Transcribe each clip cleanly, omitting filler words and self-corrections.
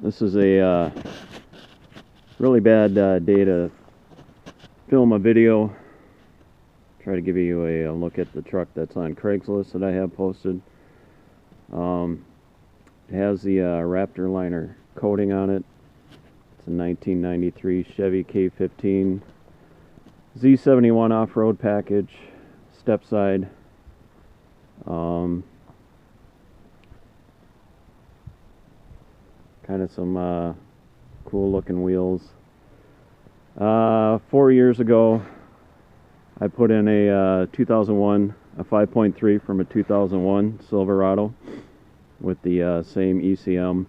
This is a really bad day to film a video. Try to give you a look at the truck that's on Craigslist that I have posted. It has the Raptor Liner coating on it. It's a 1993 Chevy K15 Z71 off-road package, step side. Kind of some cool looking wheels. 4 years ago I put in a 2001, a 5.3 from a 2001 Silverado with the same ECM,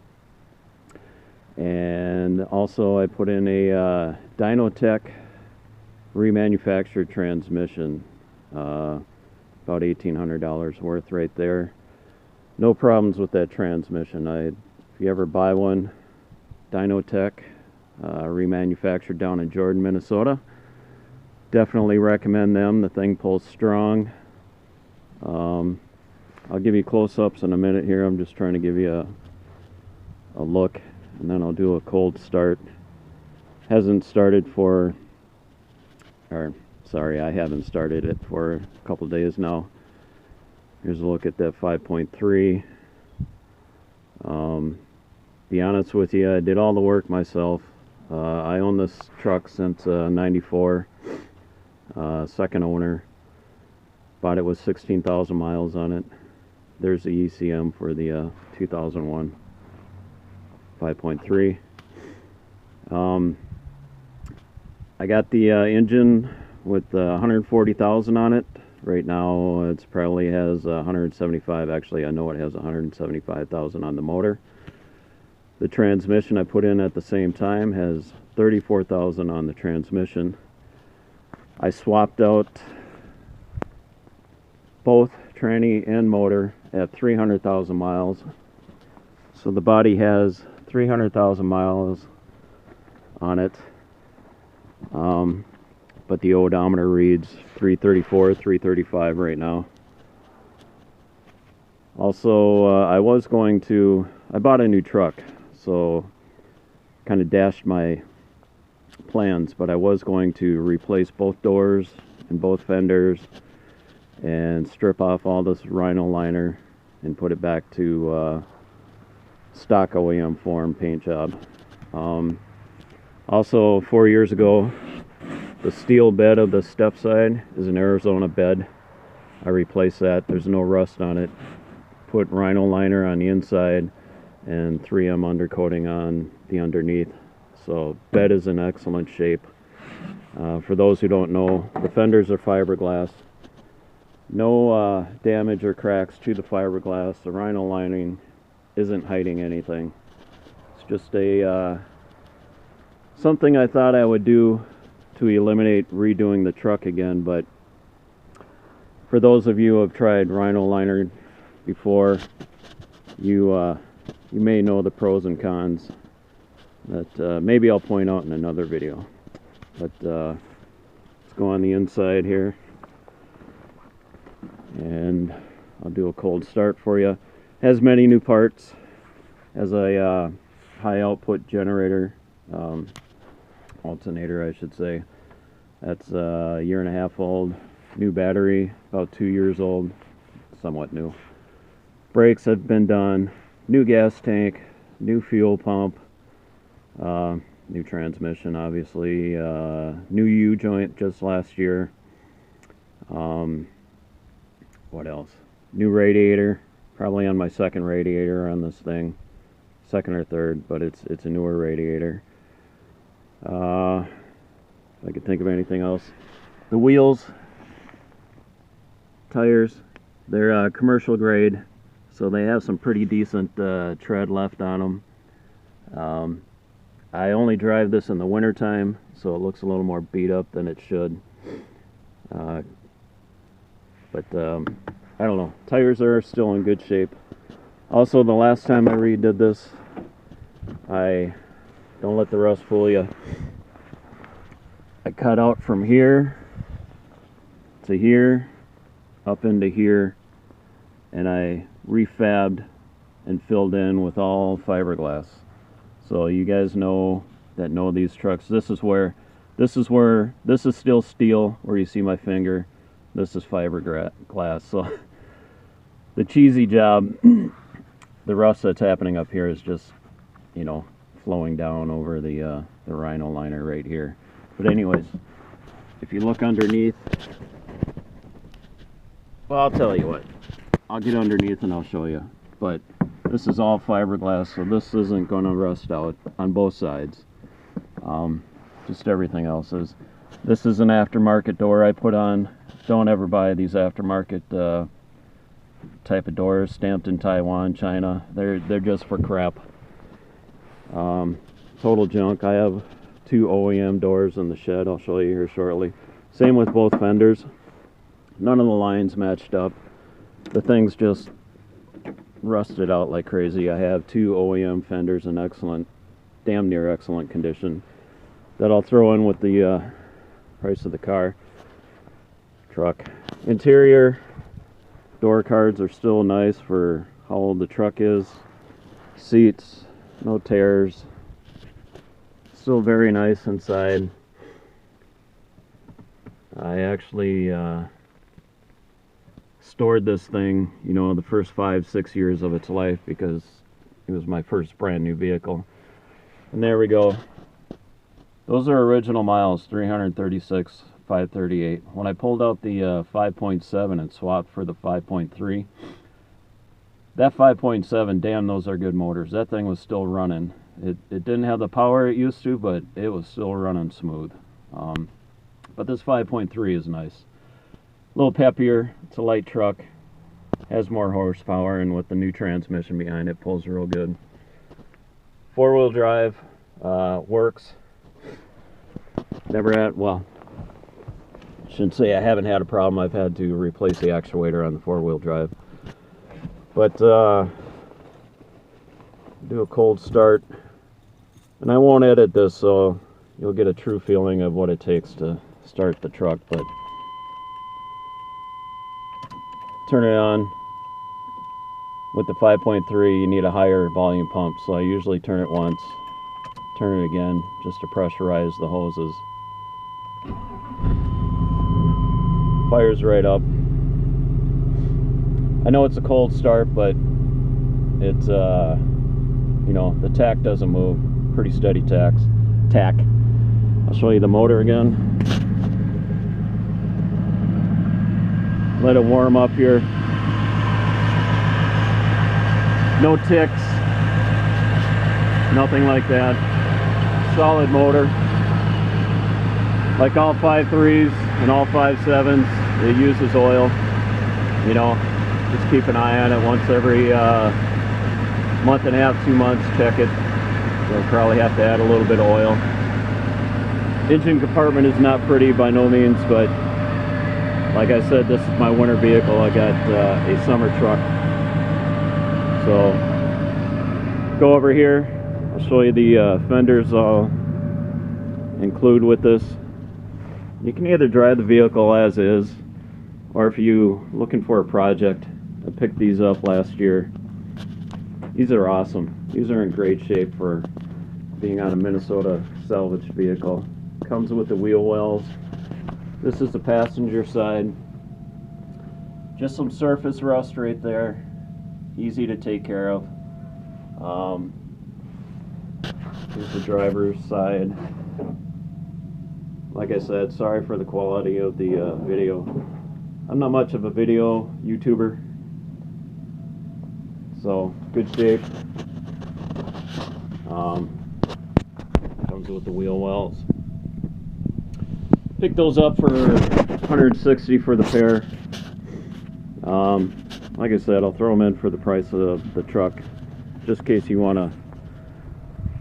and also I put in a Dynotech remanufactured transmission, about $1,800 worth right there. No problems with that transmission. If you ever buy one, Dynotech, remanufactured down in Jordan, Minnesota, definitely recommend them. The thing pulls strong. I'll give you close-ups in a minute here. I'm just trying to give you a look, and then I'll do a cold start. Hasn't started for, or sorry, I haven't started it for a couple days now. Here's a look at that 5.3. Be honest with you, I did all the work myself. I own this truck since '94. Second owner. Bought it with 16,000 miles on it. There's the ECM for the 2001 5.3. I got the engine with 140,000 on it. Right now it's probably has 175. Actually, I know it has 175,000 on the motor. The transmission I put in at the same time has 34,000 on the transmission. I swapped out both tranny and motor at 300,000 miles. So the body has 300,000 miles on it. But the odometer reads 334, 335 right now. Also, I bought a new truck, so kind of dashed my plans, but I was going to replace both doors and both fenders and strip off all this Rhino liner and put it back to stock OEM form paint job. Also, 4 years ago, the steel bed of the step side is an Arizona bed. I replaced that. There's no rust on it. Put Rhino liner on the inside and 3M undercoating on the underneath. So bed is in excellent shape. For those who don't know, the fenders are fiberglass. No damage or cracks to the fiberglass. The Rhino lining isn't hiding anything. It's just a something I thought I would do to eliminate redoing the truck again. But for those of you who have tried Rhino liner before, you may know the pros and cons that maybe I'll point out in another video. But let's go on the inside here, and I'll do a cold start for you. Has many new parts. Has a high output generator, alternator I should say. That's a 1.5 years old. New battery, about 2 years old, somewhat new. Brakes have been done. New gas tank, new fuel pump, new transmission obviously, new U-joint just last year. What else? New radiator, probably on my second radiator on this thing. Second or third, but it's a newer radiator. If I could think of anything else. The wheels, tires, they're commercial grade, so they have some pretty decent tread left on them. I only drive this in the winter time, so it looks a little more beat up than it should. But I don't know. Tires are still in good shape. Also, the last time I redid this, don't let the rust fool you, I cut out from here to here, up into here, and I refabbed and filled in with all fiberglass. So you guys know these trucks. This is still steel where you see my finger. This is fiberglass. So the cheesy job, the rust that's happening up here is just, you know, flowing down over the Rhino liner right here. But anyways, if you look underneath, well, I'll tell you what. I'll get underneath and I'll show you. But this is all fiberglass, so this isn't going to rust out on both sides. Just everything else is. This is an aftermarket door I put on. Don't ever buy these aftermarket type of doors stamped in Taiwan, China. They're just for crap. Total junk. I have 2 OEM doors in the shed. I'll show you here shortly. Same with both fenders. None of the lines matched up. The thing's just rusted out like crazy. I have 2 OEM fenders in excellent, damn near excellent condition that I'll throw in with the price of the truck. Interior door cards are still nice for how old the truck is. Seats, no tears. Still very nice inside. I actually stored this thing, you know, the first 5-6 years of its life because it was my first brand new vehicle. And there we go. Those are original miles, 336,538. When I pulled out the 5.7 and swapped for the 5.3, that 5.7, damn, those are good motors. That thing was still running. It didn't have the power it used to, but it was still running smooth. But this 5.3 is nice. A little peppier. It's a light truck. Has more horsepower, and with the new transmission behind it, pulls real good. 4-wheel drive works. Never had, well, shouldn't say I haven't had a problem. I've had to replace the actuator on the 4-wheel drive. But do a cold start. And I won't edit this, so you'll get a true feeling of what it takes to start the truck. But turn it on. With the 5.3, you need a higher volume pump, so I usually turn it once, turn it again, just to pressurize the hoses. Fires right up. I know it's a cold start, but it's you know, the tack doesn't move. Pretty steady tack. I'll show you the motor again. Let it warm up here. No ticks, nothing like that. Solid motor. Like all 5.3s and all 5.7s, it uses oil. You know, just keep an eye on it once every month and a half, 2 months, check it. You'll probably have to add a little bit of oil. Engine compartment is not pretty by no means, but like I said, this is my winter vehicle. I got a summer truck. So go over here. I'll show you the fenders I'll include with this. You can either drive the vehicle as is, or if you're looking for a project, I picked these up last year. These are awesome. These are in great shape for being on a Minnesota salvage vehicle. Comes with the wheel wells. This is the passenger side. Just some surface rust right there. Easy to take care of. Here's the driver's side. Like I said, sorry for the quality of the video. I'm not much of a video YouTuber, so good shape. Comes with the wheel wells. Picked those up for $160 for the pair. Like I said, I'll throw them in for the price of the truck, just in case you want to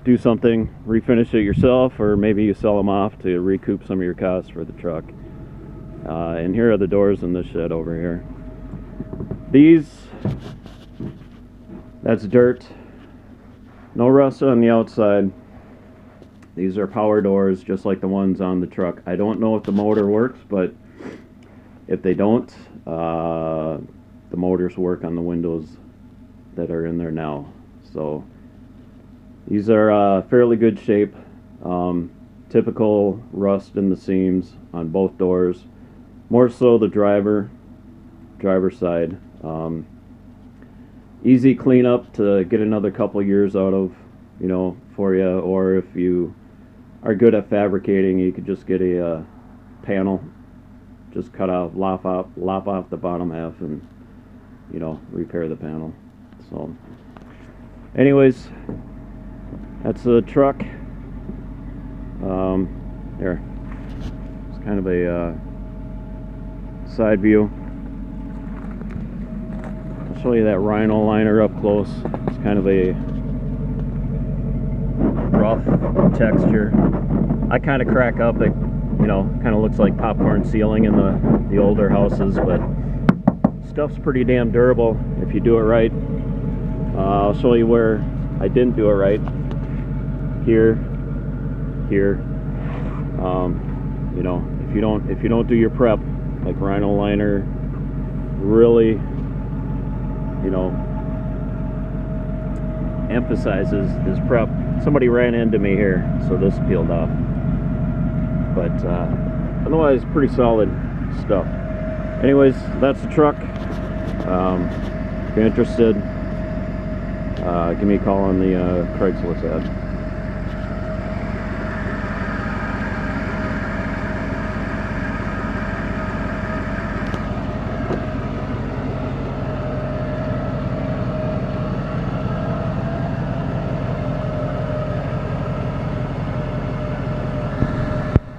do something, refinish it yourself, or maybe you sell them off to recoup some of your costs for the truck. And here are the doors in this shed over here. These, that's dirt. No rust on the outside. These are power doors, just like the ones on the truck. I don't know if the motor works, but if they don't, the motors work on the windows that are in there now. So These are fairly good shape. Typical rust in the seams on both doors. More so the driver side. Easy cleanup to get another couple years out of, you know, for you. Or if you are good at fabricating, you could just get a panel, just cut off, lop off the bottom half, and, you know, repair the panel. So, anyways, that's the truck. There. It's kind of a side view. I'll show you that Rhino liner up close. It's kind of a rough texture. I kind of crack up. It, you know, kind of looks like popcorn ceiling in the older houses, but stuff's pretty damn durable if you do it right. I'll show you where I didn't do it right. Here. You know, if you don't do your prep, like Rhino liner really, you know, emphasizes his prep. Somebody ran into me here, so this peeled off. But otherwise, pretty solid stuff. Anyways, that's the truck. If you're interested, give me a call on the Craigslist ad.